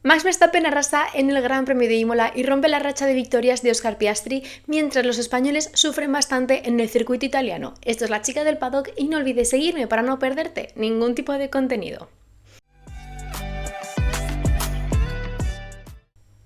Max Verstappen arrasa en el Gran Premio de Imola y rompe la racha de victorias de Oscar Piastri, mientras los españoles sufren bastante en el circuito italiano. Esto es La Chica del Paddock y no olvides seguirme para no perderte ningún tipo de contenido.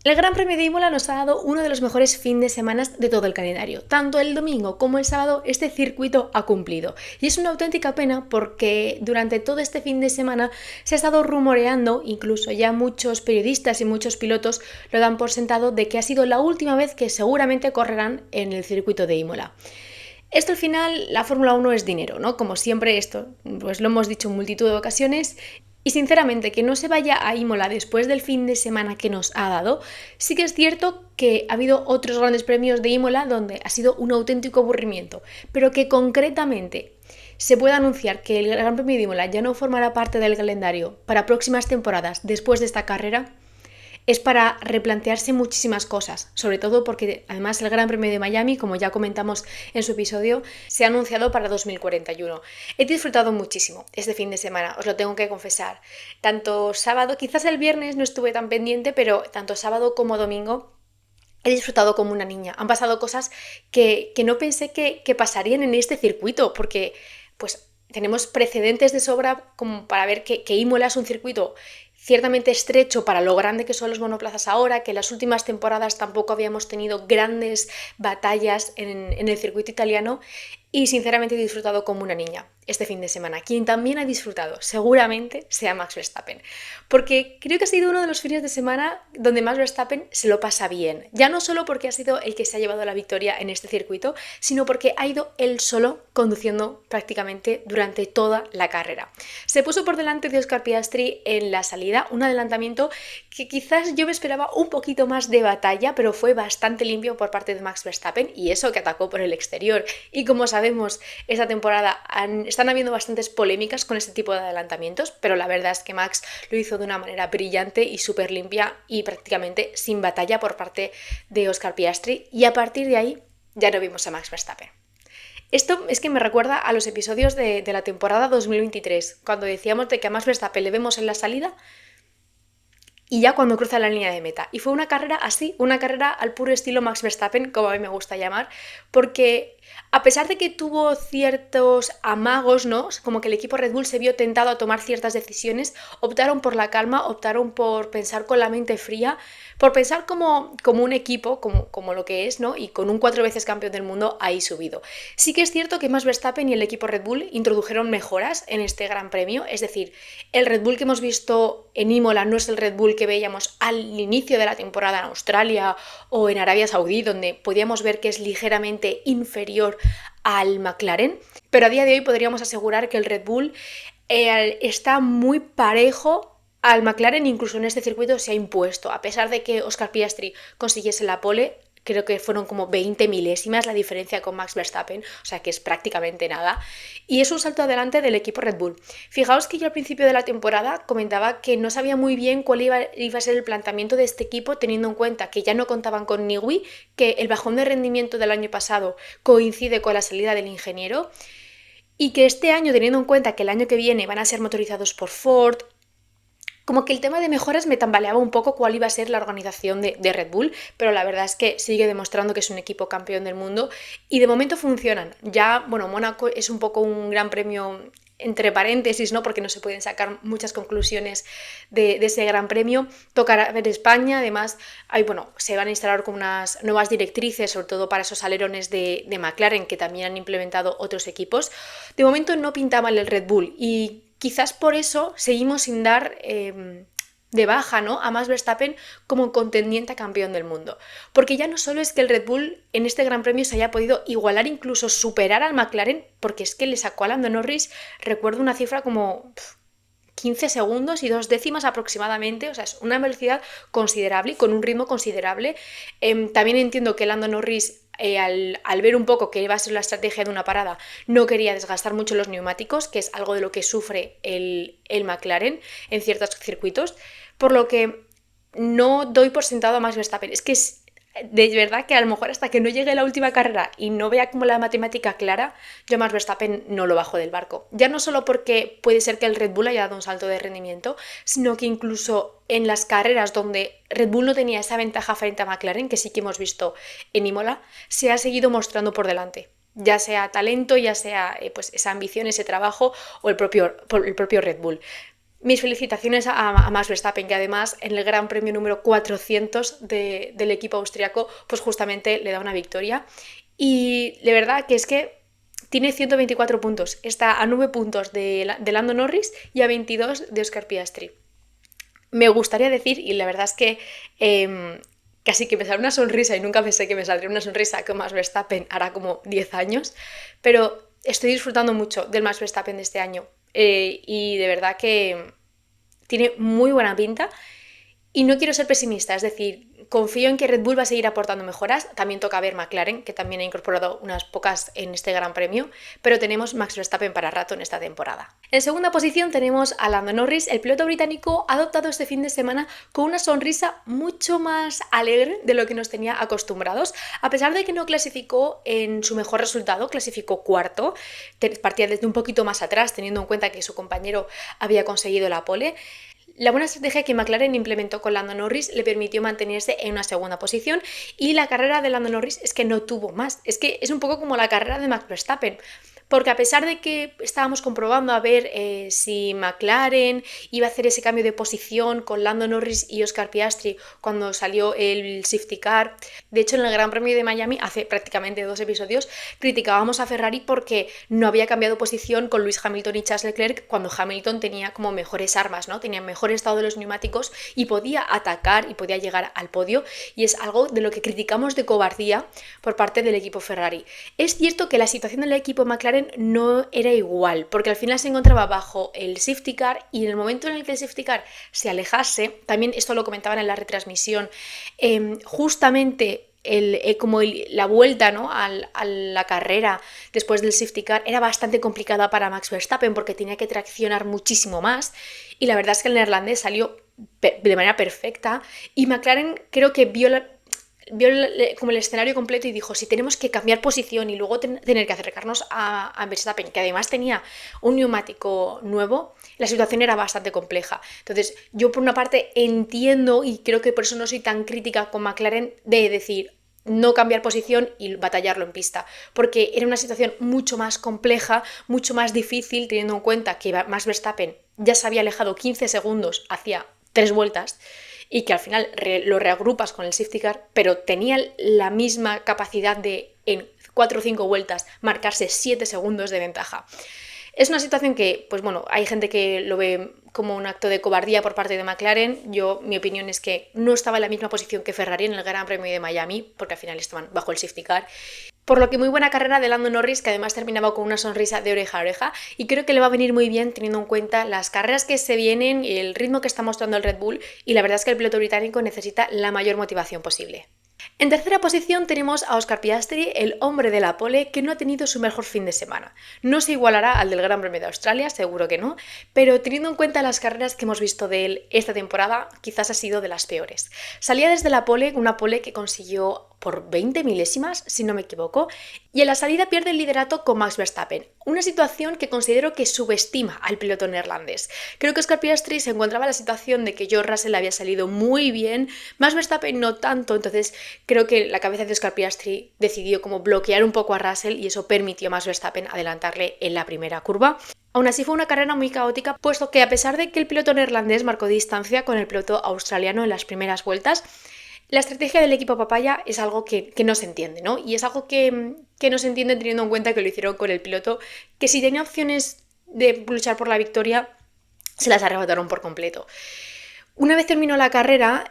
El Gran Premio de Imola nos ha dado uno de los mejores fines de semana de todo el calendario. Tanto el domingo como el sábado este circuito ha cumplido. Y es una auténtica pena porque durante todo este fin de semana se ha estado rumoreando, incluso ya muchos periodistas y muchos pilotos lo dan por sentado, de que ha sido la última vez que seguramente correrán en el circuito de Imola. Esto al final, la Fórmula 1 es dinero, ¿no? Como siempre esto, pues lo hemos dicho en multitud de ocasiones. Y sinceramente, que no se vaya a Imola después del fin de semana que nos ha dado, sí que es cierto que ha habido otros grandes premios de Imola donde ha sido un auténtico aburrimiento, pero que concretamente se puede anunciar que el Gran Premio de Imola ya no formará parte del calendario para próximas temporadas después de esta carrera, es para replantearse muchísimas cosas, sobre todo porque además el Gran Premio de Miami, como ya comentamos en su episodio, se ha anunciado para 2041. He disfrutado muchísimo este fin de semana, os lo tengo que confesar. Tanto sábado, quizás el viernes no estuve tan pendiente, pero tanto sábado como domingo he disfrutado como una niña. Han pasado cosas que no pensé que pasarían en este circuito, porque pues tenemos precedentes de sobra como para ver que Imola es un circuito ciertamente estrecho para lo grande que son los monoplazas ahora, que en las últimas temporadas tampoco habíamos tenido grandes batallas en el circuito italiano, y sinceramente he disfrutado como una niña este fin de semana. Quien también ha disfrutado seguramente sea Max Verstappen, porque creo que ha sido uno de los fines de semana donde Max Verstappen se lo pasa bien, ya no solo porque ha sido el que se ha llevado la victoria en este circuito, sino porque ha ido él solo conduciendo prácticamente durante toda la carrera. Se puso por delante de Oscar Piastri en la salida, un adelantamiento que quizás yo me esperaba un poquito más de batalla, pero fue bastante limpio por parte de Max Verstappen, y eso que atacó por el exterior. Y como sabemos, esta temporada están habiendo bastantes polémicas con este tipo de adelantamientos, pero la verdad es que Max lo hizo de una manera brillante y súper limpia y prácticamente sin batalla por parte de Oscar Piastri, y a partir de ahí ya no vimos a Max Verstappen. Esto es que me recuerda a los episodios de la temporada 2023, cuando decíamos de que a Max Verstappen le vemos en la salida y ya cuando cruza la línea de meta. Y fue una carrera así, una carrera al puro estilo Max Verstappen, como a mí me gusta llamar, porque a pesar de que tuvo ciertos amagos, ¿no? Como que el equipo Red Bull se vio tentado a tomar ciertas decisiones, optaron por la calma, optaron por pensar con la mente fría, por pensar como un equipo, como lo que es, ¿no? Y con un 4 veces campeón del mundo ahí subido. Sí que es cierto que Max Verstappen y el equipo Red Bull introdujeron mejoras en este Gran Premio, es decir, el Red Bull que hemos visto en Imola no es el Red Bull que veíamos al inicio de la temporada en Australia o en Arabia Saudí, donde podíamos ver que es ligeramente inferior al McLaren, pero a día de hoy podríamos asegurar que el Red Bull está muy parejo al McLaren, incluso en este circuito se ha impuesto, a pesar de que Oscar Piastri consiguiese la pole. Creo que fueron como 20 milésimas la diferencia con Max Verstappen, o sea que es prácticamente nada. Y es un salto adelante del equipo Red Bull. Fijaos que yo al principio de la temporada comentaba que no sabía muy bien cuál iba a ser el planteamiento de este equipo, teniendo en cuenta que ya no contaban con Newey, que el bajón de rendimiento del año pasado coincide con la salida del ingeniero, y que este año, teniendo en cuenta que el año que viene van a ser motorizados por Ford, como que el tema de mejoras me tambaleaba un poco cuál iba a ser la organización de Red Bull, pero la verdad es que sigue demostrando que es un equipo campeón del mundo y de momento funcionan. Ya, bueno, Mónaco es un poco un gran premio entre paréntesis, ¿no? Porque no se pueden sacar muchas conclusiones de ese gran premio. Tocará ver España, además, se van a instalar como unas nuevas directrices, sobre todo para esos alerones de McLaren que también han implementado otros equipos. De momento no pinta mal el Red Bull y quizás por eso seguimos sin dar de baja, ¿no?, a Max Verstappen como contendiente a campeón del mundo. Porque ya no solo es que el Red Bull en este Gran Premio se haya podido igualar, incluso superar al McLaren, porque es que le sacó a Lando Norris, recuerdo una cifra como 15 segundos y 2 décimas aproximadamente, o sea, es una velocidad considerable y con un ritmo considerable. También entiendo que Lando Norris, al ver un poco que iba a ser la estrategia de una parada, no quería desgastar mucho los neumáticos, que es algo de lo que sufre el McLaren en ciertos circuitos, por lo que no doy por sentado a Max Verstappen. Es que de verdad que a lo mejor hasta que no llegue la última carrera y no vea como la matemática clara, yo Max Verstappen no lo bajo del barco. Ya no solo porque puede ser que el Red Bull haya dado un salto de rendimiento, sino que incluso en las carreras donde Red Bull no tenía esa ventaja frente a McLaren, que sí que hemos visto en Imola, se ha seguido mostrando por delante. Ya sea talento, ya sea pues esa ambición, ese trabajo o el propio Red Bull. Mis felicitaciones a Max Verstappen, que además en el Gran Premio número 400 del equipo austriaco, pues justamente le da una victoria. Y de verdad que es que tiene 124 puntos, está a 9 puntos de Lando Norris y a 22 de Oscar Piastri. Me gustaría decir, y la verdad es que casi que me sale una sonrisa, y nunca pensé que me saldría una sonrisa con Max Verstappen hará como 10 años, pero estoy disfrutando mucho del Max Verstappen de este año. Y de verdad que tiene muy buena pinta y no quiero ser pesimista, es decir, confío en que Red Bull va a seguir aportando mejoras. También toca ver McLaren, que también ha incorporado unas pocas en este Gran Premio, pero tenemos Max Verstappen para rato en esta temporada. En segunda posición tenemos a Lando Norris. El piloto británico ha adoptado este fin de semana con una sonrisa mucho más alegre de lo que nos tenía acostumbrados. A pesar de que no clasificó en su mejor resultado, clasificó cuarto, partía desde un poquito más atrás, teniendo en cuenta que su compañero había conseguido la pole. La buena estrategia que McLaren implementó con Lando Norris le permitió mantenerse en una segunda posición, y la carrera de Lando Norris es que no tuvo más. Es que es un poco como la carrera de Max Verstappen. Porque a pesar de que estábamos comprobando a ver si McLaren iba a hacer ese cambio de posición con Lando Norris y Oscar Piastri cuando salió el safety car, de hecho en el Gran Premio de Miami, hace prácticamente 2 episodios, criticábamos a Ferrari porque no había cambiado posición con Lewis Hamilton y Charles Leclerc cuando Hamilton tenía como mejores armas, ¿no? Tenía mejor estado de los neumáticos y podía atacar y podía llegar al podio, y es algo de lo que criticamos de cobardía por parte del equipo Ferrari. Es cierto que la situación del equipo McLaren no era igual, porque al final se encontraba bajo el safety car, y en el momento en el que el safety car se alejase, también esto lo comentaban en la retransmisión, justamente la vuelta, ¿no?, a la carrera después del safety car era bastante complicada para Max Verstappen porque tenía que traccionar muchísimo más, y la verdad es que el neerlandés salió de manera perfecta, y McLaren creo que vio como el escenario completo y dijo, si tenemos que cambiar posición y luego tener que acercarnos a Verstappen, que además tenía un neumático nuevo, la situación era bastante compleja. Entonces yo por una parte entiendo, y creo que por eso no soy tan crítica con McLaren, de decir no cambiar posición y batallarlo en pista, porque era una situación mucho más compleja, mucho más difícil, teniendo en cuenta que Max Verstappen ya se había alejado 15 segundos hacia 3 vueltas, y que al final lo reagrupas con el safety car, pero tenía la misma capacidad de en 4 o 5 vueltas marcarse 7 segundos de ventaja. Es una situación que, pues bueno, hay gente que lo ve como un acto de cobardía por parte de McLaren. Mi opinión es que no estaba en la misma posición que Ferrari en el Gran Premio de Miami, porque al final estaban bajo el safety car. Por lo que muy buena carrera de Lando Norris, que además terminaba con una sonrisa de oreja a oreja, y creo que le va a venir muy bien teniendo en cuenta las carreras que se vienen y el ritmo que está mostrando el Red Bull, y la verdad es que el piloto británico necesita la mayor motivación posible. En tercera posición tenemos a Oscar Piastri, el hombre de la pole, que no ha tenido su mejor fin de semana. No se igualará al del Gran Premio de Australia, seguro que no, pero teniendo en cuenta las carreras que hemos visto de él esta temporada, quizás ha sido de las peores. Salía desde la pole, una pole que consiguió por 20 milésimas, si no me equivoco, y en la salida pierde el liderato con Max Verstappen, una situación que considero que subestima al piloto neerlandés. Creo que Oscar Piastri se encontraba en la situación de que George Russell había salido muy bien, Max Verstappen no tanto, entonces creo que la cabeza de Oscar Piastri decidió como bloquear un poco a Russell, y eso permitió a Max Verstappen adelantarle en la primera curva. Aún así fue una carrera muy caótica, puesto que a pesar de que el piloto neerlandés marcó distancia con el piloto australiano en las primeras vueltas, la estrategia del equipo Papaya es algo que no se entiende, ¿no? Y es algo que no se entiende teniendo en cuenta que lo hicieron con el piloto, que si tenía opciones de luchar por la victoria, se las arrebataron por completo. Una vez terminó la carrera,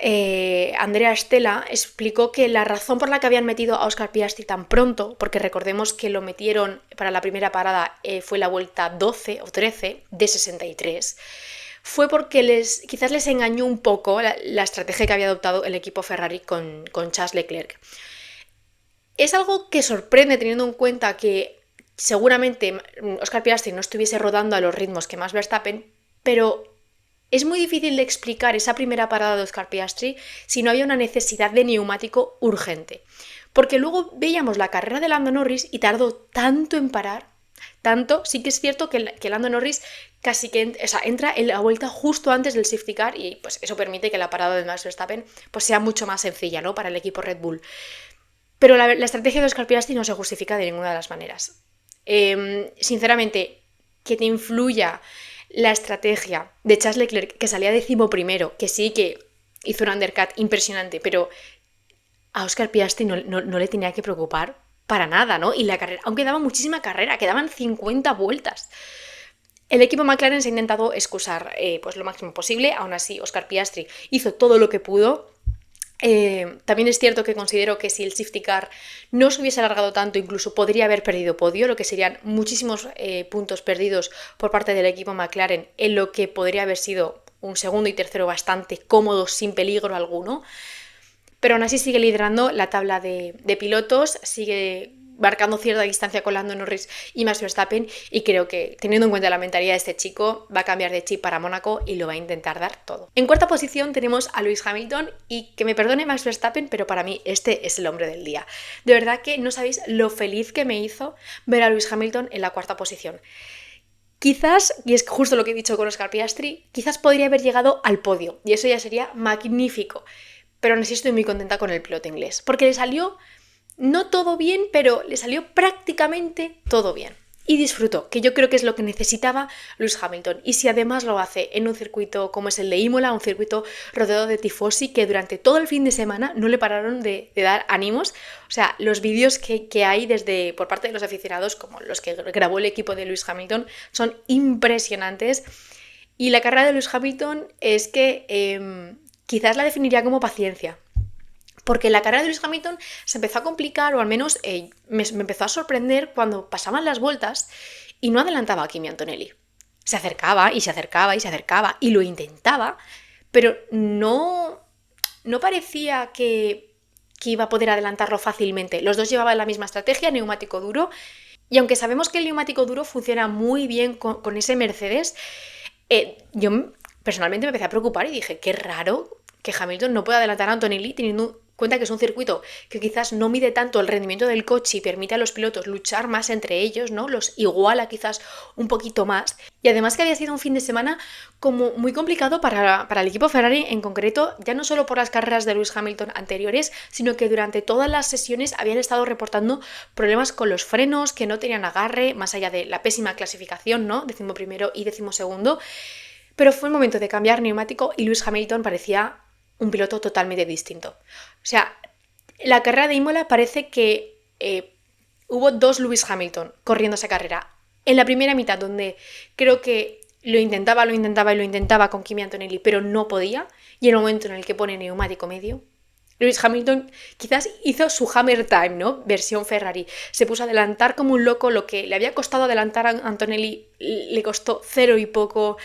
Andrea Stella explicó que la razón por la que habían metido a Oscar Piastri tan pronto, porque recordemos que lo metieron para la primera parada, fue la vuelta 12 o 13 de 63, fue porque quizás les engañó un poco la estrategia que había adoptado el equipo Ferrari con Charles Leclerc. Es algo que sorprende teniendo en cuenta que seguramente Oscar Piastri no estuviese rodando a los ritmos que Max Verstappen, pero es muy difícil de explicar esa primera parada de Oscar Piastri si no había una necesidad de neumático urgente. Porque luego veíamos la carrera de Lando Norris y tardó tanto en parar, tanto, sí que es cierto que Lando Norris casi que entra en la vuelta justo antes del safety car y pues eso permite que la parada de Max Verstappen pues sea mucho más sencilla, ¿no?, para el equipo Red Bull. Pero la estrategia de Oscar Piastri no se justifica de ninguna de las maneras. Sinceramente, que te influya la estrategia de Charles Leclerc, que salía 11º, que sí que hizo un undercut impresionante, pero a Oscar Piastri no le tenía que preocupar para nada, ¿no? Y la carrera, aunque daba muchísima carrera, quedaban 50 vueltas. El equipo McLaren se ha intentado excusar pues lo máximo posible, aún así Oscar Piastri hizo todo lo que pudo. También es cierto que considero que si el safety car no se hubiese alargado tanto, incluso podría haber perdido podio, lo que serían muchísimos puntos perdidos por parte del equipo McLaren en lo que podría haber sido un segundo y tercero bastante cómodos, sin peligro alguno. Pero aún así sigue liderando la tabla de pilotos, sigue marcando cierta distancia con Lando Norris y Max Verstappen, y creo que, teniendo en cuenta la mentalidad de este chico, va a cambiar de chip para Mónaco y lo va a intentar dar todo. En cuarta posición tenemos a Lewis Hamilton, y que me perdone Max Verstappen, pero para mí este es el hombre del día. De verdad que no sabéis lo feliz que me hizo ver a Lewis Hamilton en la cuarta posición. Quizás, y es justo lo que he dicho con Oscar Piastri, quizás podría haber llegado al podio, y eso ya sería magnífico. Pero aún así estoy muy contenta con el piloto inglés, porque le salió no todo bien, pero le salió prácticamente todo bien. Y disfrutó, que yo creo que es lo que necesitaba Lewis Hamilton. Y si además lo hace en un circuito como es el de Imola, un circuito rodeado de tifosi que durante todo el fin de semana no le pararon de dar ánimos. O sea, los vídeos que hay por parte de los aficionados, como los que grabó el equipo de Lewis Hamilton, son impresionantes. Y la carrera de Lewis Hamilton es que quizás la definiría como paciencia. Porque la carrera de Lewis Hamilton se empezó a complicar, o al menos me empezó a sorprender cuando pasaban las vueltas y no adelantaba a Kimi Antonelli. Se acercaba y se acercaba y se acercaba y lo intentaba, pero no parecía que iba a poder adelantarlo fácilmente. Los dos llevaban la misma estrategia, neumático duro, y aunque sabemos que el neumático duro funciona muy bien con ese Mercedes, yo personalmente me empecé a preocupar y dije, qué raro que Hamilton no pueda adelantar a Antonelli teniendo en cuenta que es un circuito que quizás no mide tanto el rendimiento del coche y permite a los pilotos luchar más entre ellos, ¿no? Los iguala quizás un poquito más. Y además que había sido un fin de semana como muy complicado para el equipo Ferrari en concreto, ya no solo por las carreras de Lewis Hamilton anteriores, sino que durante todas las sesiones habían estado reportando problemas con los frenos, que no tenían agarre, más allá de la pésima clasificación, ¿no? 11º y 12º. Pero fue el momento de cambiar neumático y Lewis Hamilton parecía un piloto totalmente distinto. O sea, la carrera de Imola parece que hubo dos Lewis Hamilton corriendo esa carrera. En la primera mitad, donde creo que lo intentaba con Kimi Antonelli, pero no podía, y en el momento en el que pone neumático medio, Lewis Hamilton quizás hizo su Hammer Time, ¿no? Versión Ferrari. Se puso a adelantar como un loco, lo que le había costado adelantar a Antonelli le costó cero y poco.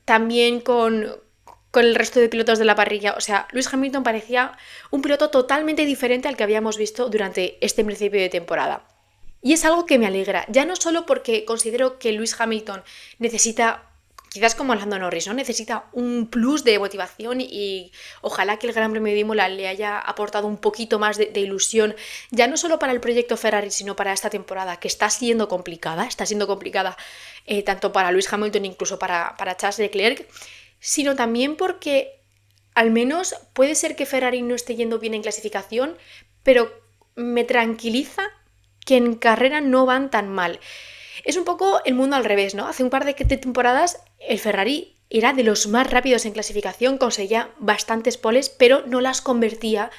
También con el resto de pilotos de la parrilla. O sea, Lewis Hamilton parecía un piloto totalmente diferente al que habíamos visto durante este principio de temporada. Y es algo que me alegra, ya no solo porque considero que Lewis Hamilton necesita, quizás como Lando Norris, ¿no? Necesita un plus de motivación y ojalá que el Gran Premio de Imola le haya aportado un poquito más de ilusión, ya no solo para el proyecto Ferrari, sino para esta temporada, que está siendo complicada tanto para Lewis Hamilton incluso para Charles Leclerc, sino también porque al menos puede ser que Ferrari no esté yendo bien en clasificación, pero me tranquiliza que en carrera no van tan mal. Es un poco el mundo al revés, ¿no? Hace un par de temporadas el Ferrari era de los más rápidos en clasificación, conseguía bastantes poles, pero no las convertía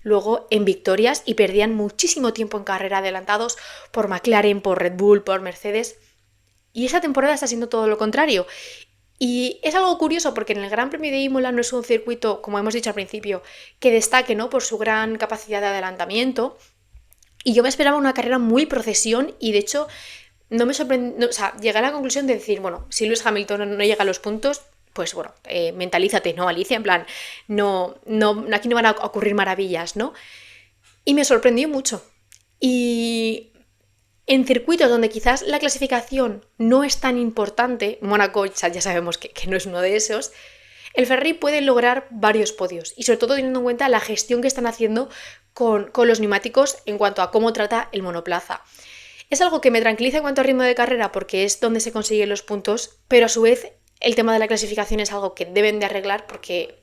luego en victorias y perdían muchísimo tiempo en carrera adelantados por McLaren, por Red Bull, por Mercedes. Y esa temporada está siendo todo lo contrario. Y es algo curioso porque en el Gran Premio de Imola no es un circuito, como hemos dicho al principio, que destaque, ¿no?, por su gran capacidad de adelantamiento. Y yo me esperaba una carrera muy procesión y de hecho no me sorprendió, o sea, llegué a la conclusión de decir, bueno, si Lewis Hamilton no llega a los puntos, pues bueno, mentalízate, ¿no, Alicia? En plan, aquí no van a ocurrir maravillas, ¿no? Y me sorprendió mucho. Y En circuitos donde quizás la clasificación no es tan importante, Mónaco ya sabemos que no es uno de esos, el Ferrari puede lograr varios podios y sobre todo teniendo en cuenta la gestión que están haciendo con los neumáticos en cuanto a cómo trata el monoplaza. Es algo que me tranquiliza en cuanto a ritmo de carrera porque es donde se consiguen los puntos, pero a su vez el tema de la clasificación es algo que deben de arreglar porque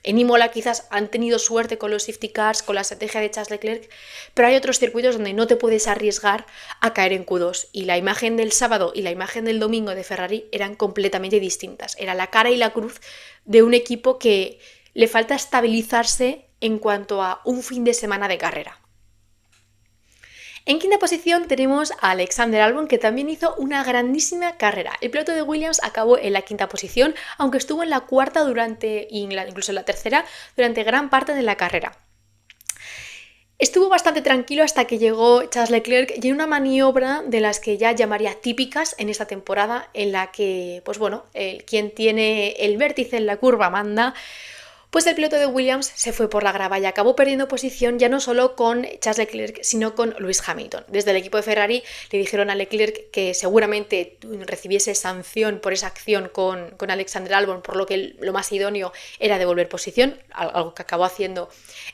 en Imola quizás han tenido suerte con los safety cars, con la estrategia de Charles Leclerc, pero hay otros circuitos donde no te puedes arriesgar a caer en Q2 y la imagen del sábado y la imagen del domingo de Ferrari eran completamente distintas. Era la cara y la cruz de un equipo que le falta estabilizarse en cuanto a un fin de semana de carrera. En quinta posición tenemos a Alexander Albon, que también hizo una grandísima carrera. El piloto de Williams acabó en la quinta posición, aunque estuvo en la cuarta incluso en la tercera durante gran parte de la carrera. Estuvo bastante tranquilo hasta que llegó Charles Leclerc y en una maniobra de las que ya llamaría típicas en esta temporada, en la que, quien tiene el vértice en la curva manda. Pues el piloto de Williams se fue por la grava y acabó perdiendo posición ya no solo con Charles Leclerc, sino con Lewis Hamilton. Desde el equipo de Ferrari le dijeron a Leclerc que seguramente recibiese sanción por esa acción con Alexander Albon, por lo que lo más idóneo era devolver posición, algo que acabó haciendo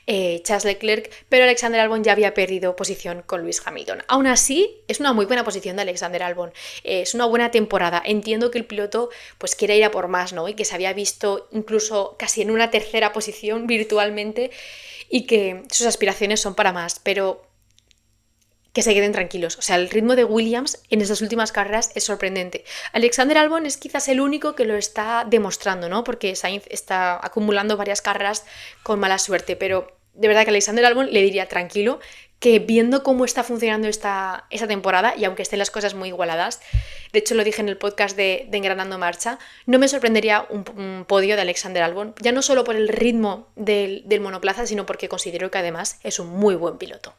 Charles Leclerc, pero Alexander Albon ya había perdido posición con Lewis Hamilton. Aún así, es una muy buena posición de Alexander Albon, es una buena temporada. Entiendo que el piloto pues quiere ir a por más, ¿no? Y que se había visto incluso casi en una tercera posición virtualmente y que sus aspiraciones son para más, pero que se queden tranquilos. O sea, el ritmo de Williams en esas últimas carreras es sorprendente. Alexander Albon es quizás el único que lo está demostrando, ¿no? Porque Sainz está acumulando varias carreras con mala suerte, pero de verdad que Alexander Albon le diría tranquilo, que viendo cómo está funcionando esta temporada, y aunque estén las cosas muy igualadas, de hecho lo dije en el podcast de Engranando Marcha, no me sorprendería un podio de Alexander Albon, ya no solo por el ritmo del monoplaza, sino porque considero que además es un muy buen piloto.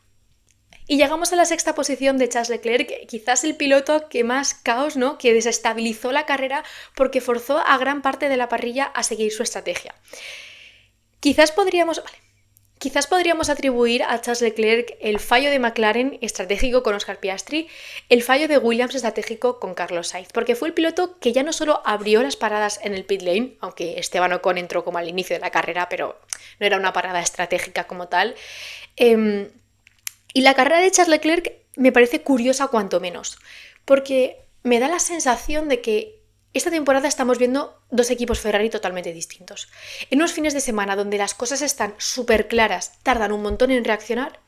Y llegamos a la sexta posición de Charles Leclerc, quizás el piloto que más caos, ¿no? Que desestabilizó la carrera porque forzó a gran parte de la parrilla a seguir su estrategia. Quizás podríamos atribuir a Charles Leclerc el fallo de McLaren estratégico con Oscar Piastri, el fallo de Williams estratégico con Carlos Sainz, porque fue el piloto que ya no solo abrió las paradas en el pit lane, aunque Esteban Ocon entró como al inicio de la carrera, pero no era una parada estratégica como tal. Y la carrera de Charles Leclerc me parece curiosa cuanto menos, porque me da la sensación de que esta temporada estamos viendo dos equipos Ferrari totalmente distintos. En unos fines de semana donde las cosas están súper claras, tardan un montón en reaccionar,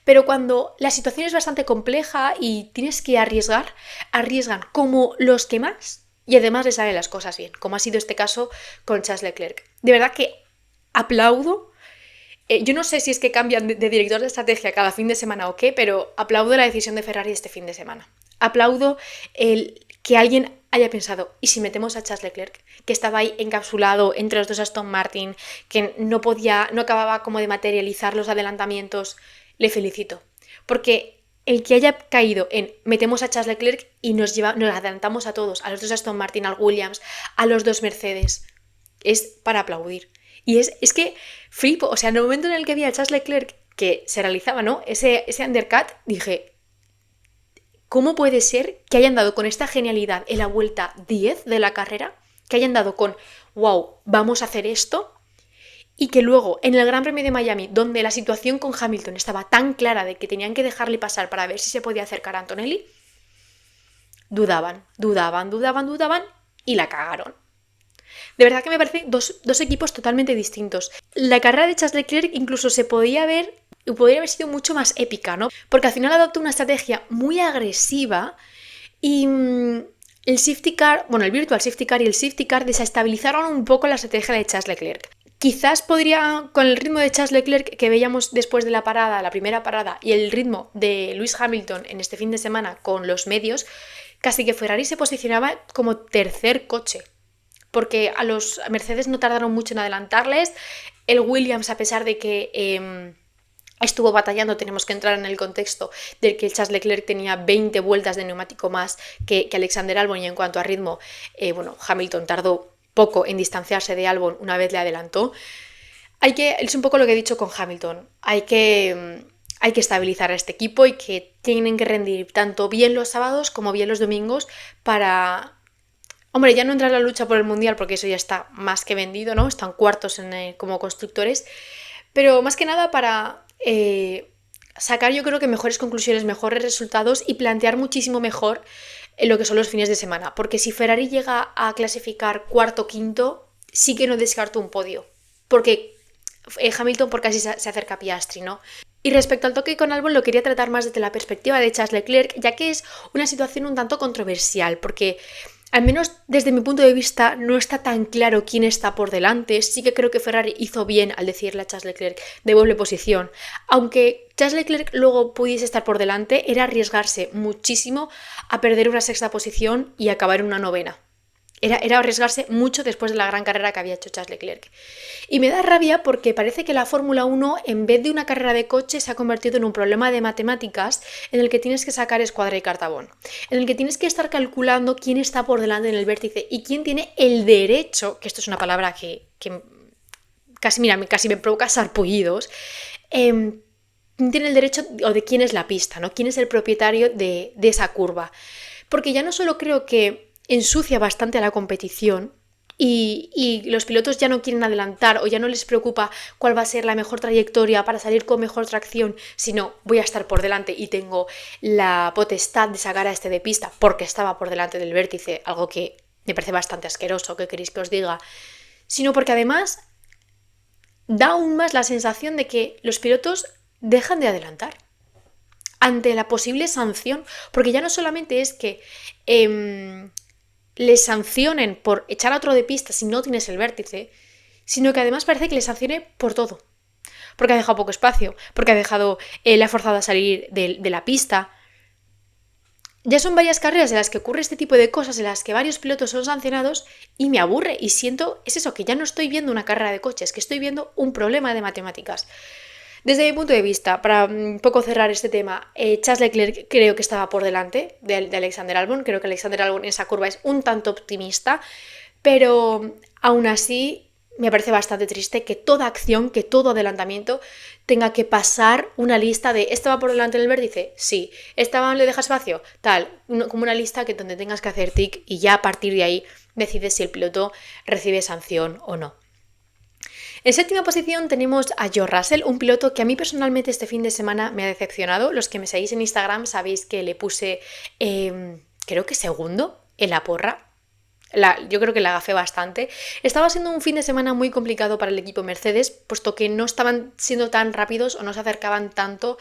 pero cuando la situación es bastante compleja y tienes que arriesgan como los que más y además les salen las cosas bien, como ha sido este caso con Charles Leclerc. De verdad que aplaudo. Yo no sé si es que cambian de director de estrategia cada fin de semana o qué, pero aplaudo la decisión de Ferrari este fin de semana. Aplaudo el que alguien haya pensado, ¿y si metemos a Charles Leclerc? Que estaba ahí encapsulado entre los dos Aston Martin, que no acababa como de materializar los adelantamientos. Le felicito. Porque el que haya caído en metemos a Charles Leclerc y nos adelantamos a todos, a los dos Aston Martin, al Williams, a los dos Mercedes, es para aplaudir. Y es que flipo, o sea, en el momento en el que vi a Charles Leclerc que se realizaba, ¿no? Ese undercut, dije, ¿cómo puede ser que hayan dado con esta genialidad en la vuelta 10 de la carrera? Que hayan dado con, wow, vamos a hacer esto, y que luego en el Gran Premio de Miami, donde la situación con Hamilton estaba tan clara de que tenían que dejarle pasar para ver si se podía acercar a Antonelli, dudaban y la cagaron. De verdad que me parecen dos equipos totalmente distintos. La carrera de Charles Leclerc incluso podría haber sido mucho más épica, ¿no? Porque al final adoptó una estrategia muy agresiva y el safety car, el virtual safety car y el safety car desestabilizaron un poco la estrategia de Charles Leclerc. Quizás podría, con el ritmo de Charles Leclerc que veíamos después de la primera parada, y el ritmo de Lewis Hamilton en este fin de semana con los medios, casi que Ferrari se posicionaba como tercer coche. Porque a los Mercedes no tardaron mucho en adelantarles. El Williams, a pesar de que estuvo batallando, tenemos que entrar en el contexto del que el Charles Leclerc tenía 20 vueltas de neumático más que Alexander Albon, y en cuanto a ritmo, Hamilton tardó poco en distanciarse de Albon una vez le adelantó. Es un poco lo que he dicho con Hamilton. Hay que hay que estabilizar a este equipo y que tienen que rendir tanto bien los sábados como bien los domingos para... Hombre, ya no entrar en la lucha por el Mundial porque eso ya está más que vendido, ¿no? Están cuartos como constructores, pero más que nada para sacar yo creo que mejores conclusiones, mejores resultados y plantear muchísimo mejor lo que son los fines de semana. Porque si Ferrari llega a clasificar cuarto o quinto, sí que no descarto un podio. Porque Hamilton por casi se acerca a Piastri, ¿no? Y respecto al toque con Albon lo quería tratar más desde la perspectiva de Charles Leclerc, ya que es una situación un tanto controversial, porque al menos desde mi punto de vista no está tan claro quién está por delante. Sí que creo que Ferrari hizo bien al decirle a Charles Leclerc devuelve posición. Aunque Charles Leclerc luego pudiese estar por delante, era arriesgarse muchísimo a perder una sexta posición y acabar en una novena. Era arriesgarse mucho después de la gran carrera que había hecho Charles Leclerc. Y me da rabia porque parece que la Fórmula 1, en vez de una carrera de coche, se ha convertido en un problema de matemáticas en el que tienes que sacar escuadra y cartabón. En el que tienes que estar calculando quién está por delante en el vértice y quién tiene el derecho, que esto es una palabra que casi me provoca sarpullidos, quién tiene el derecho o de quién es la pista, ¿no? Quién es el propietario de esa curva. Porque ya no solo creo que ensucia bastante a la competición y los pilotos ya no quieren adelantar o ya no les preocupa cuál va a ser la mejor trayectoria para salir con mejor tracción, sino voy a estar por delante y tengo la potestad de sacar a este de pista porque estaba por delante del vértice, algo que me parece bastante asqueroso, ¿qué queréis que os diga? Sino porque además da aún más la sensación de que los pilotos dejan de adelantar ante la posible sanción, porque ya no solamente es que les sancionen por echar a otro de pista si no tienes el vértice, sino que además parece que les sancione por todo. Porque ha dejado poco espacio, porque le ha forzado a salir de la pista. Ya son varias carreras en las que ocurre este tipo de cosas, en las que varios pilotos son sancionados y me aburre y siento, es eso, que ya no estoy viendo una carrera de coches, que estoy viendo un problema de matemáticas. Desde mi punto de vista, para un poco cerrar este tema, Charles Leclerc creo que estaba por delante de Alexander Albon. Creo que Alexander Albon en esa curva es un tanto optimista, pero aún así me parece bastante triste que toda acción, que todo adelantamiento tenga que pasar una lista de ¿esta va por delante del vértice? Sí. ¿Esta le deja espacio? Tal, como una lista que donde tengas que hacer tic y ya a partir de ahí decides si el piloto recibe sanción o no. En séptima posición tenemos a George Russell, un piloto que a mí personalmente este fin de semana me ha decepcionado. Los que me seguís en Instagram sabéis que le puse, creo que segundo en la porra. Yo creo que la gafé bastante. Estaba siendo un fin de semana muy complicado para el equipo Mercedes, puesto que no estaban siendo tan rápidos o no se acercaban tanto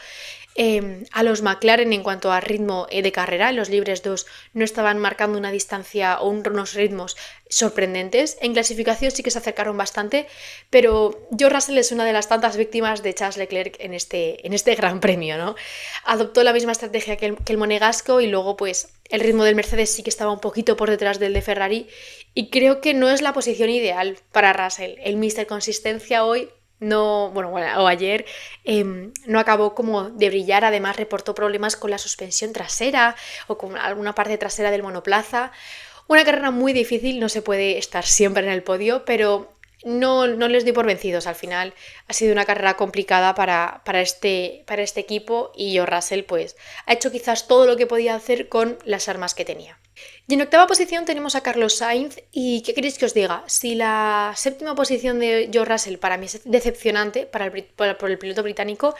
a los McLaren en cuanto a ritmo de carrera. Los libres 2 no estaban marcando una distancia o unos ritmos sorprendentes. En clasificación sí que se acercaron bastante, pero George Russell es una de las tantas víctimas de Charles Leclerc en este gran premio, ¿no? Adoptó la misma estrategia que el monegasco y luego pues el ritmo del Mercedes sí que estaba un poquito por detrás del de Ferrari y creo que no es la posición ideal para Russell. El Mr. Consistencia hoy o ayer no acabó como de brillar, además reportó problemas con la suspensión trasera o con alguna parte trasera del monoplaza. Una carrera muy difícil, no se puede estar siempre en el podio, pero no les doy por vencidos. Al final ha sido una carrera complicada para este equipo y George Russell pues ha hecho quizás todo lo que podía hacer con las armas que tenía. Y en octava posición tenemos a Carlos Sainz y ¿qué queréis que os diga? Si la séptima posición de George Russell para mí es decepcionante por el piloto británico,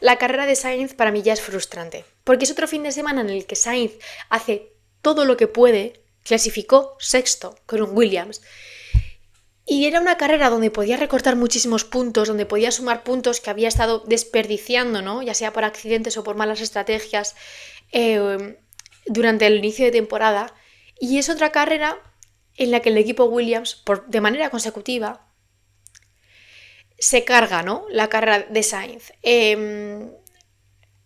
la carrera de Sainz para mí ya es frustrante, porque es otro fin de semana en el que Sainz hace todo lo que puede, clasificó sexto con un Williams. Y era una carrera donde podía recortar muchísimos puntos, donde podía sumar puntos que había estado desperdiciando, ¿no? Ya sea por accidentes o por malas estrategias durante el inicio de temporada. Y es otra carrera en la que el equipo Williams, de manera consecutiva, se carga, ¿no? La carrera de Sainz.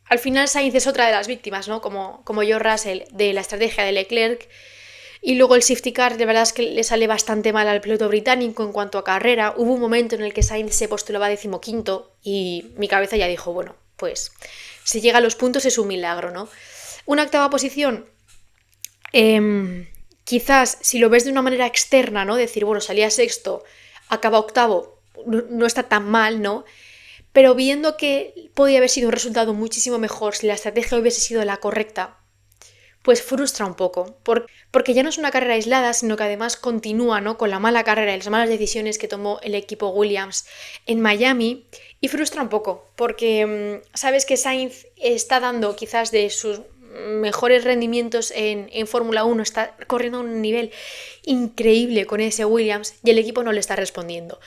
Al final Sainz es otra de las víctimas, ¿no? Como George Russell, de la estrategia de Leclerc. Y luego el safety car, de verdad es que le sale bastante mal al piloto británico en cuanto a carrera. Hubo un momento en el que Sainz se postulaba 15º y mi cabeza ya dijo, bueno, pues si llega a los puntos es un milagro, ¿no? Una octava posición, quizás si lo ves de una manera externa, ¿no? Decir, bueno, salía sexto, acaba octavo, no está tan mal, ¿no? pero viendo que podía haber sido un resultado muchísimo mejor si la estrategia hubiese sido la correcta, pues frustra un poco, porque ya no es una carrera aislada, sino que además continúa, ¿no?, con la mala carrera y las malas decisiones que tomó el equipo Williams en Miami, y frustra un poco, porque sabes que Sainz está dando quizás de sus mejores rendimientos en Fórmula 1, está corriendo a un nivel increíble con ese Williams y el equipo no le está respondiendo.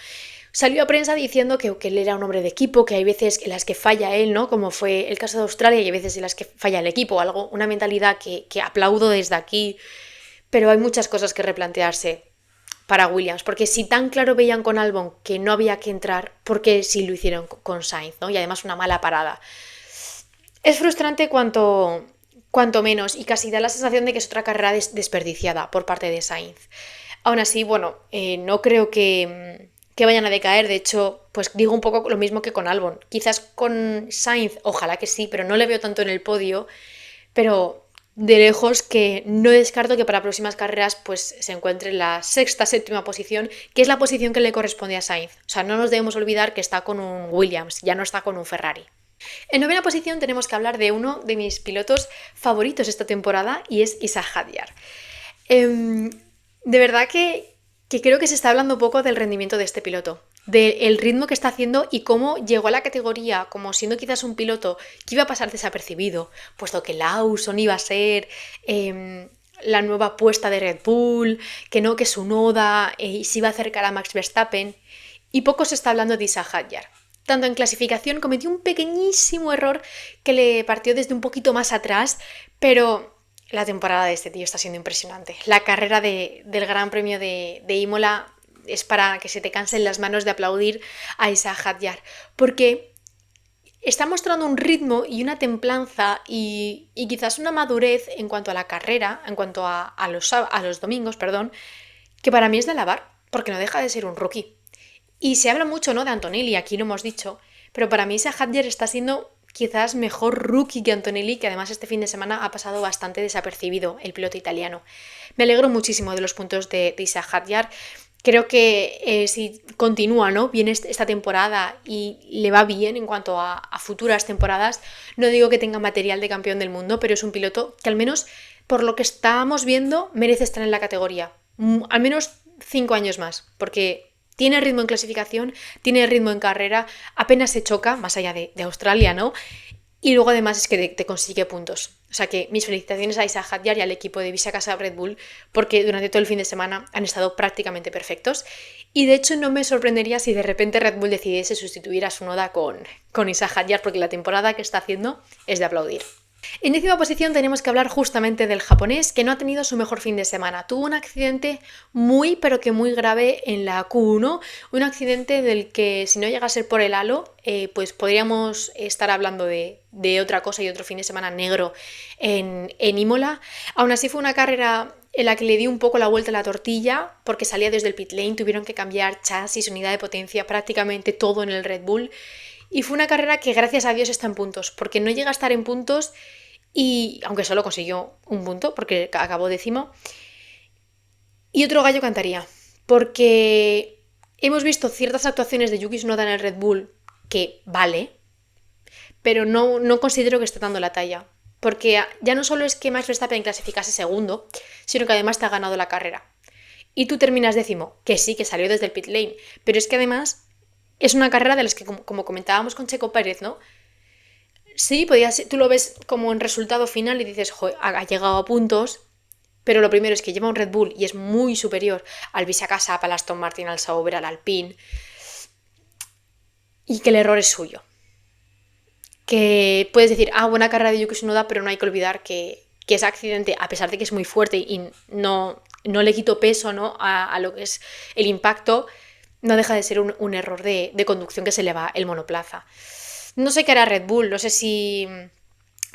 Salió a prensa diciendo que él era un hombre de equipo, que hay veces en las que falla él, ¿no?, como fue el caso de Australia, y hay veces en las que falla el equipo, algo, una mentalidad que aplaudo desde aquí, pero hay muchas cosas que replantearse para Williams, porque si tan claro veían con Albon que no había que entrar, ¿por qué sí lo hicieron con Sainz, ¿no? Y además una mala parada. Es frustrante cuanto menos, y casi da la sensación de que es otra carrera desperdiciada por parte de Sainz. Aún así, bueno, no creo que vayan a decaer. De hecho, pues digo un poco lo mismo que con Albon. Quizás con Sainz, ojalá que sí, pero no le veo tanto en el podio. Pero de lejos que no descarto que para próximas carreras pues se encuentre en la sexta, séptima posición, que es la posición que le corresponde a Sainz. O sea, no nos debemos olvidar que está con un Williams, ya no está con un Ferrari. En novena posición tenemos que hablar de uno de mis pilotos favoritos esta temporada, y es Isaac Hadjar. De verdad que creo que se está hablando poco del rendimiento de este piloto, del ritmo que está haciendo y cómo llegó a la categoría como siendo quizás un piloto que iba a pasar desapercibido, puesto que Lawson iba a ser la nueva apuesta de Red Bull, que su Noda se iba a acercar a Max Verstappen, y poco se está hablando de Isaac Hadjar. Tanto en clasificación cometió un pequeñísimo error que le partió desde un poquito más atrás, pero la temporada de este tío está siendo impresionante. La carrera del Gran Premio de Imola es para que se te cansen las manos de aplaudir a Isaac Hadjar, porque está mostrando un ritmo y una templanza y quizás una madurez en cuanto a la carrera, en cuanto a los domingos, que para mí es de alabar, porque no deja de ser un rookie. Y se habla mucho, ¿no?, de Antonelli, aquí lo hemos dicho, pero para mí Isaac Hadjar está siendo quizás mejor rookie que Antonelli, que además este fin de semana ha pasado bastante desapercibido, el piloto italiano. Me alegro muchísimo de los puntos de Isaac Hadjar. Creo que si continúa, ¿no?, bien esta temporada y le va bien en cuanto a futuras temporadas, no digo que tenga material de campeón del mundo, pero es un piloto que al menos por lo que estamos viendo merece estar en la categoría. Al menos 5 años más, porque tiene ritmo en clasificación, tiene ritmo en carrera, apenas se choca, más allá de Australia, ¿no? Y luego además es que te consigue puntos. O sea que mis felicitaciones a Isaac Hadjar y al equipo de Visa Red Bull, porque durante todo el fin de semana han estado prácticamente perfectos. Y de hecho no me sorprendería si de repente Red Bull decidiese sustituir a su Noda con Isaac Hadjar, porque la temporada que está haciendo es de aplaudir. En décima posición tenemos que hablar justamente del japonés, que no ha tenido su mejor fin de semana. Tuvo un accidente muy pero que muy grave en la Q1, un accidente del que si no llega a ser por el halo, pues podríamos estar hablando de otra cosa y otro fin de semana negro en Imola. Aún así fue una carrera en la que le dio un poco la vuelta a la tortilla, porque salía desde el pit lane, tuvieron que cambiar chasis, unidad de potencia, prácticamente todo en el Red Bull. Y fue una carrera que gracias a Dios está en puntos, porque no llega a estar en puntos, y aunque solo consiguió un punto, porque acabó 10º. Y otro gallo cantaría, porque hemos visto ciertas actuaciones de Yuki Tsunoda en el Red Bull que vale, pero no considero que esté dando la talla. Porque ya no solo es que Max Verstappen clasificase segundo, sino que además te ha ganado la carrera. Y tú terminas 10º, que sí, que salió desde el pit lane, pero es que además es una carrera de las que, como comentábamos con Checo Pérez, ¿no? Sí, tú lo ves como en resultado final y dices, joder, ha llegado a puntos, pero lo primero es que lleva un Red Bull y es muy superior al Visakasap, al Aston Martin, al Sauber, al Alpine, y que el error es suyo. Que puedes decir, buena carrera de Yuki Tsunoda, pero no hay que olvidar que ese accidente, a pesar de que es muy fuerte y no le quito peso, ¿no?, a lo que es el impacto, no deja de ser un error de conducción que se le va el monoplaza. No sé qué hará Red Bull, no sé si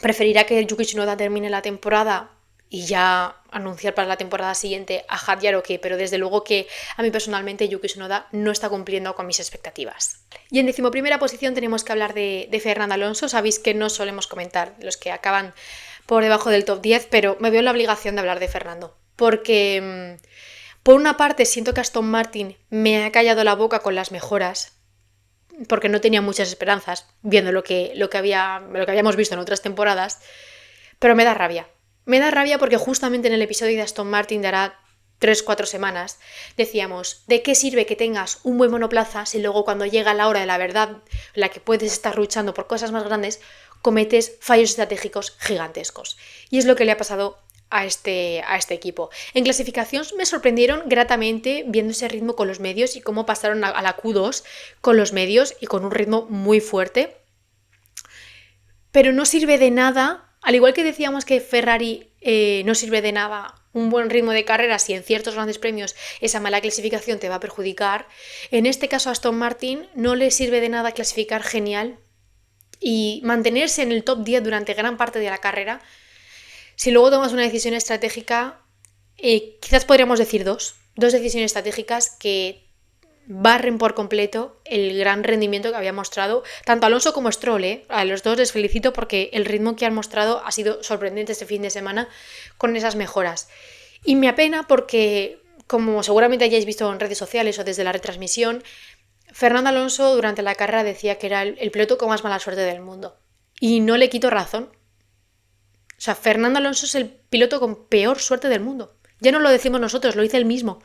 preferirá que Yuki Tsunoda termine la temporada y ya anunciar para la temporada siguiente a Hadjar o qué, pero desde luego que a mí personalmente Yuki Tsunoda no está cumpliendo con mis expectativas. Y en 11ª posición tenemos que hablar de Fernando Alonso. Sabéis que no solemos comentar los que acaban por debajo del top 10, pero me veo en la obligación de hablar de Fernando, porque por una parte siento que Aston Martin me ha callado la boca con las mejoras. porque no tenía muchas esperanzas viendo lo que habíamos visto en otras temporadas, pero me da rabia. Me da rabia porque justamente en el episodio de Aston Martin de hará 3-4 semanas decíamos, ¿de qué sirve que tengas un buen monoplaza si luego cuando llega la hora de la verdad, en la que puedes estar luchando por cosas más grandes, cometes fallos estratégicos gigantescos? Y es lo que le ha pasado a este equipo. En clasificación me sorprendieron gratamente viendo ese ritmo con los medios y cómo pasaron a la Q2 con los medios y con un ritmo muy fuerte. Pero no sirve de nada, al igual que decíamos que Ferrari no sirve de nada un buen ritmo de carrera si en ciertos grandes premios esa mala clasificación te va a perjudicar. En este caso a Aston Martin no le sirve de nada clasificar genial y mantenerse en el top 10 durante gran parte de la carrera. Si luego tomas una decisión estratégica, quizás podríamos decir dos decisiones estratégicas que barren por completo el gran rendimiento que había mostrado tanto Alonso como Stroll. A los dos les felicito porque el ritmo que han mostrado ha sido sorprendente este fin de semana con esas mejoras. Y me apena porque, como seguramente hayáis visto en redes sociales o desde la retransmisión, Fernando Alonso durante la carrera decía que era el piloto con más mala suerte del mundo. Y no le quito razón. O sea, Fernando Alonso es el piloto con peor suerte del mundo. Ya no lo decimos nosotros, lo dice él mismo.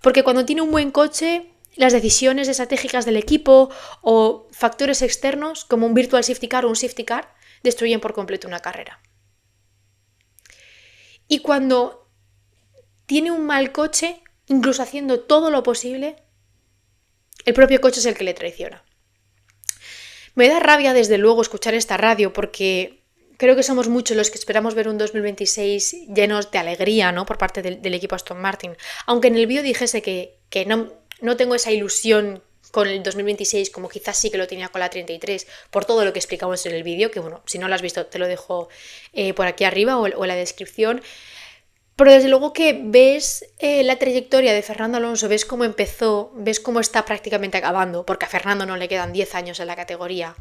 Porque cuando tiene un buen coche, las decisiones estratégicas del equipo o factores externos, como un virtual safety car o un safety car, destruyen por completo una carrera. Y cuando tiene un mal coche, incluso haciendo todo lo posible, el propio coche es el que le traiciona. Me da rabia, desde luego, escuchar esta radio porque creo que somos muchos los que esperamos ver un 2026 llenos de alegría, ¿no?, por parte del equipo Aston Martin. Aunque en el vídeo dijese que no tengo esa ilusión con el 2026 como quizás sí que lo tenía con la 33, por todo lo que explicamos en el vídeo, que bueno, si no lo has visto te lo dejo por aquí arriba o en la descripción. Pero desde luego que ves la trayectoria de Fernando Alonso, ves cómo empezó, ves cómo está prácticamente acabando, porque a Fernando no le quedan 10 años en la categoría,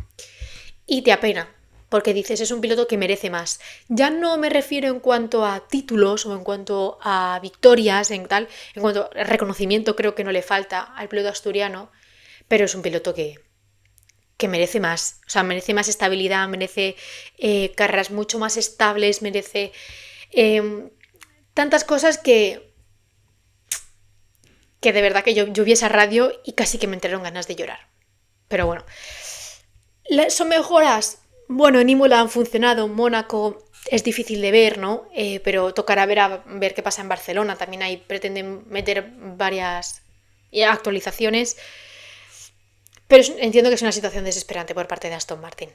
y te apena. Porque dices, es un piloto que merece más. Ya no me refiero en cuanto a títulos o en cuanto a victorias, en cuanto a reconocimiento creo que no le falta al piloto asturiano, pero es un piloto que merece más. O sea, merece más estabilidad, merece carreras mucho más estables, merece tantas cosas que de verdad que yo vi esa radio y casi que me entraron ganas de llorar. Pero bueno, ¿son mejoras? Bueno, en Imola han funcionado, en Mónaco es difícil de ver, ¿no? Pero tocará ver qué pasa en Barcelona. También ahí pretenden meter varias actualizaciones. Pero entiendo que es una situación desesperante por parte de Aston Martin.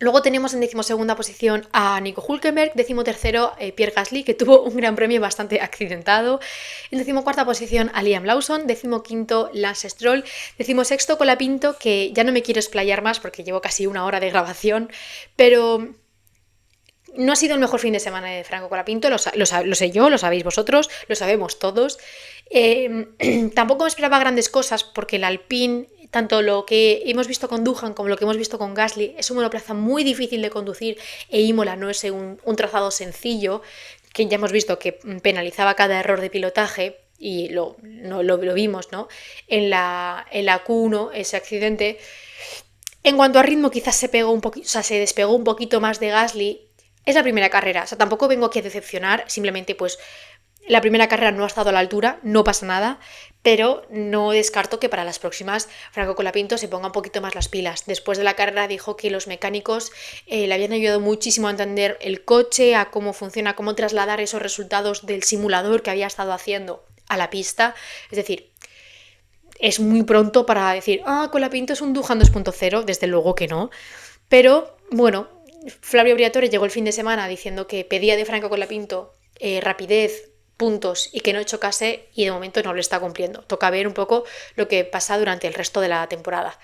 Luego tenemos en 12ª posición a Nico Hülkenberg, 13º Pierre Gasly, que tuvo un gran premio bastante accidentado. En 14ª posición a Liam Lawson, 15º Lance Stroll, 16º Colapinto, que ya no me quiero explayar más porque llevo casi una hora de grabación, pero no ha sido el mejor fin de semana de Franco Colapinto, lo sé yo, lo sabéis vosotros, lo sabemos todos. Tampoco me esperaba grandes cosas porque el Alpine, tanto lo que hemos visto con Doohan como lo que hemos visto con Gasly, es un monoplaza muy difícil de conducir e Imola no es un trazado sencillo, que ya hemos visto que penalizaba cada error de pilotaje y lo vimos, ¿no?, en la Q1, ese accidente. En cuanto a ritmo, quizás se despegó un poquito más de Gasly. Es la primera carrera, o sea, tampoco vengo aquí a decepcionar, simplemente pues la primera carrera no ha estado a la altura, no pasa nada, pero no descarto que para las próximas Franco Colapinto se ponga un poquito más las pilas. Después de la carrera dijo que los mecánicos le habían ayudado muchísimo a entender el coche, a cómo funciona, cómo trasladar esos resultados del simulador que había estado haciendo a la pista. Es decir, es muy pronto para decir, Colapinto es un Doohan 2.0, desde luego que no, pero bueno, Flavio Briatore llegó el fin de semana diciendo que pedía de Franco Colapinto rapidez, puntos y que no chocase, y de momento no lo está cumpliendo. Toca ver un poco lo que pasa durante el resto de la temporada.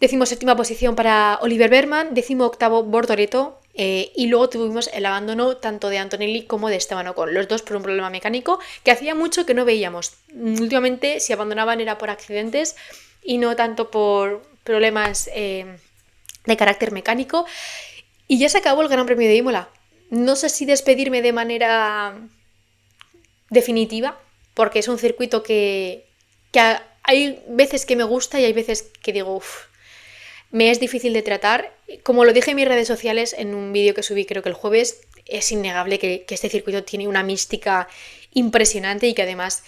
17ª posición para Oliver Bergman, 18º Bortoleto, y luego tuvimos el abandono tanto de Antonelli como de Esteban Ocon, los dos por un problema mecánico que hacía mucho que no veíamos. Últimamente si abandonaban era por accidentes y no tanto por problemas de carácter mecánico. Y ya se acabó el Gran Premio de Imola. No sé si despedirme de manera definitiva, porque es un circuito que hay veces que me gusta y hay veces que digo, me es difícil de tratar. Como lo dije en mis redes sociales en un vídeo que subí creo que el jueves, es innegable que este circuito tiene una mística impresionante y que además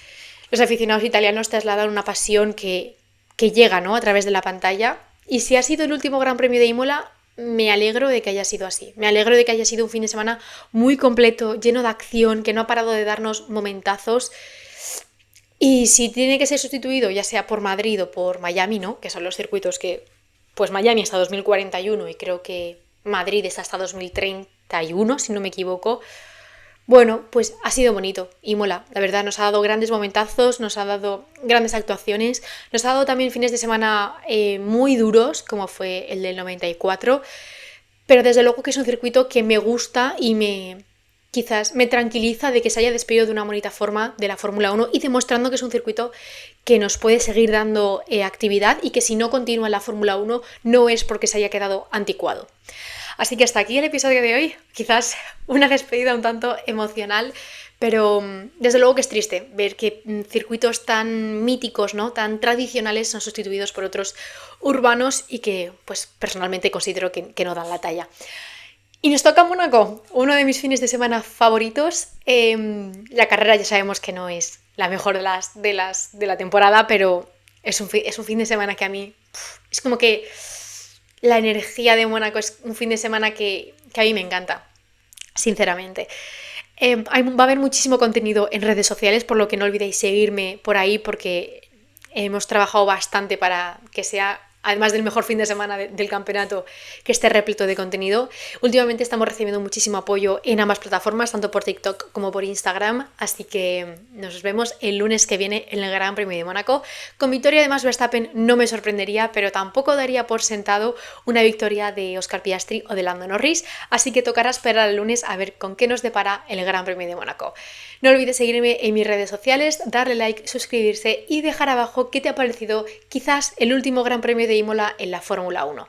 los aficionados italianos trasladan una pasión que llega, ¿no?, a través de la pantalla. Y si ha sido el último Gran Premio de Imola, me alegro de que haya sido así. Me alegro de que haya sido un fin de semana muy completo, lleno de acción, que no ha parado de darnos momentazos. Y si tiene que ser sustituido, ya sea por Madrid o por Miami, ¿no?, que son los circuitos que, pues Miami hasta 2041 y creo que Madrid es hasta 2031, si no me equivoco. Bueno, pues ha sido bonito y mola, la verdad, nos ha dado grandes momentazos, nos ha dado grandes actuaciones, nos ha dado también fines de semana muy duros, como fue el del 94, pero desde luego que es un circuito que me gusta y quizás me tranquiliza de que se haya despedido de una bonita forma de la Fórmula 1 y demostrando que es un circuito que nos puede seguir dando actividad y que si no continúa en la Fórmula 1 no es porque se haya quedado anticuado. Así que hasta aquí el episodio de hoy, quizás una despedida un tanto emocional, pero desde luego que es triste ver que circuitos tan míticos, ¿no?, tan tradicionales son sustituidos por otros urbanos y que pues personalmente considero que no dan la talla. Y nos toca Mónaco, uno de mis fines de semana favoritos. La carrera ya sabemos que no es la mejor de la temporada, pero es un fin de semana que a mí es como que la energía de Mónaco es un fin de semana que a mí me encanta, sinceramente. Va a haber muchísimo contenido en redes sociales, por lo que no olvidéis seguirme por ahí porque hemos trabajado bastante para que sea, además del mejor fin de semana del campeonato, que esté repleto de contenido. Últimamente estamos recibiendo muchísimo apoyo en ambas plataformas, tanto por TikTok como por Instagram, así que nos vemos el lunes que viene en el Gran Premio de Mónaco. Con victoria de Max Verstappen no me sorprendería, pero tampoco daría por sentado una victoria de Oscar Piastri o de Lando Norris, así que tocará esperar el lunes a ver con qué nos depara el Gran Premio de Mónaco. No olvides seguirme en mis redes sociales, darle like, suscribirse y dejar abajo qué te ha parecido quizás el último Gran Premio de Imola en la Fórmula 1.